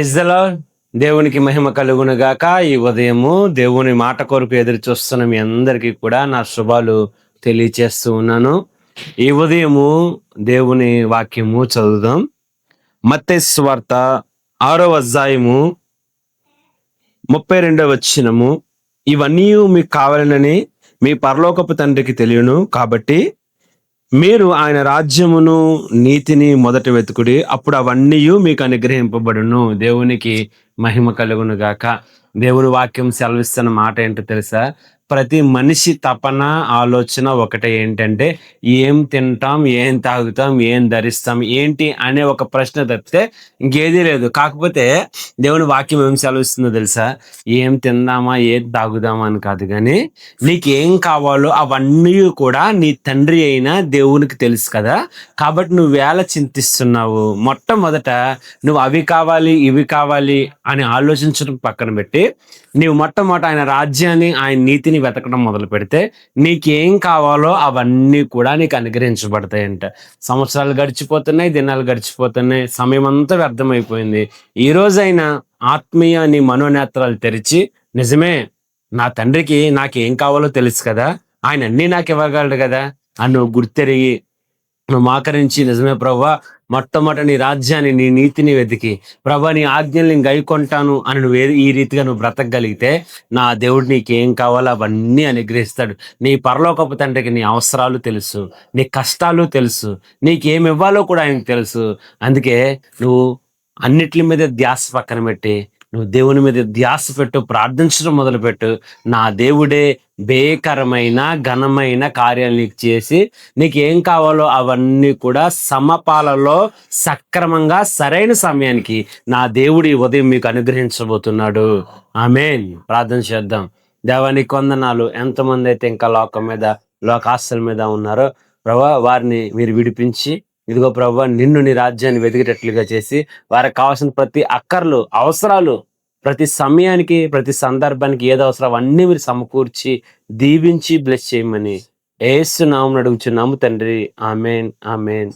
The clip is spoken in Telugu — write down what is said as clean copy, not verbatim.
Praise the lord. దేవునికి మహిమ కలుగును గాక. ఈ ఉదయము దేవుని మాట కొరకు ఎదురు చూస్తున్న మీ అందరికీ కూడా నా శుభాలు తెలియచేస్తూ ఉన్నాను. ఈ ఉదయము దేవుని వాక్యము చదువుదాం. మత్తయి సువార్త 6వ అధ్యాయము 32వ వచనము. ఇవన్నీ మీకు కావాలనని మీ పరలోకపు తండ్రికి తెలియను, కాబట్టి మీరు ఆయన రాజ్యమును నీతిని మొదట వెతుకుడి, అప్పుడు అవన్నీ మీకు అనుగ్రహింపబడును. దేవునికి మహిమ కలుగును గాక. దేవుని వాక్యం సెలవిస్తున్న మాట ఏంటో తెలుసా? ప్రతి మనిషి తపన ఆలోచన ఒకటే, ఏంటంటే ఏం తింటాం, ఏం తాగుతాం, ఏం ధరిస్తాం, ఏంటి అనే ఒక ప్రశ్న తప్పితే ఇంకేదీ లేదు. కాకపోతే దేవుని వాక్యం ఏం సెలవిస్తుందో తెలుసా? ఏం తిందామా, ఏం తాగుదామా అని కాదు, కానీ నీకేం కావాలో అవన్నీ కూడా నీ తండ్రి అయిన దేవునికి తెలుసు కదా. కాబట్టి నువ్వు వేళ చింతిస్తున్నావు. మొట్టమొదట నువ్వు అవి కావాలి, ఇవి కావాలి అని ఆలోచించడం పక్కన పెట్టి, నీవు మొట్టమొదట ఆయన రాజ్యాన్ని, ఆయన నీతిని వెతకడం మొదలు పెడితే నీకేం కావాలో అవన్నీ కూడా నీకు అనుగ్రహించబడతాయంట. సంవత్సరాలు గడిచిపోతున్నాయి, దినాలు గడిచిపోతున్నాయి, సమయం అంతా వ్యర్థమైపోయింది. ఈ రోజైనా ఆత్మీయ నీ మనోనేత్రాలు తెరిచి, నిజమే నా తండ్రికి నాకేం కావాలో తెలుసు కదా, ఆయన అన్నీ నాకు ఇవ్వగలడు కదా అని నువ్వు గుర్తెరిగి నువ్వు మాకరించి, నిజమే ప్రభువా, మొట్టమొదటి నీ రాజ్యాన్ని, నీ నీతిని వెతికి, ప్రభువా నీ ఆజ్ఞల్ని గైకొంటాను అని నువ్వు ఈ రీతిగా నువ్వు బ్రతకగలిగితే నా దేవుడు నీకేం కావాలో అవన్నీ అనుగ్రహిస్తాడు. నీ పరలోకపు తండ్రికి నీ అవసరాలు తెలుసు, నీ కష్టాలు తెలుసు, నీకేమి ఇవ్వాలో కూడా ఆయనకు తెలుసు. అందుకే నువ్వు అన్నిటి మీద ధ్యాస పక్కన పెట్టి నువ్వు దేవుని మీద ధ్యాస పెట్టు, ప్రార్థించడం మొదలుపెట్టు. నా దేవుడే భేకరమైన ఘనమైన కార్యాలు నీకు చేసి నీకేం కావాలో అవన్నీ కూడా సమపాలలో సక్రమంగా సరైన సమయానికి నా దేవుడి ఉదయం మీకు అనుగ్రహించబోతున్నాడు. ఆమేన్. ప్రార్థన చేద్దాం. దేవానికి వందనాలు. ఎంతమంది అయితే ఇంకా లోకం మీద, లోకాస్తుల మీద ఉన్నారో ప్రభువా, వారిని మీరు విడిపించి, ఇదిగో ప్రభువా, నిన్ను నీ రాజ్యాన్ని వెతికేటట్లుగా చేసి, వారికి కావాల్సిన ప్రతి అక్కర్లు, అవసరాలు, ప్రతి సమయానికి, ప్రతి సందర్భానికి ఏది అవసరం అన్నీ మీరు సమకూర్చి దీవించి బ్లెస్ చేయమని యేసు నామమున అడుగుచున్నాము తండ్రి. ఆమేన్, ఆమేన్.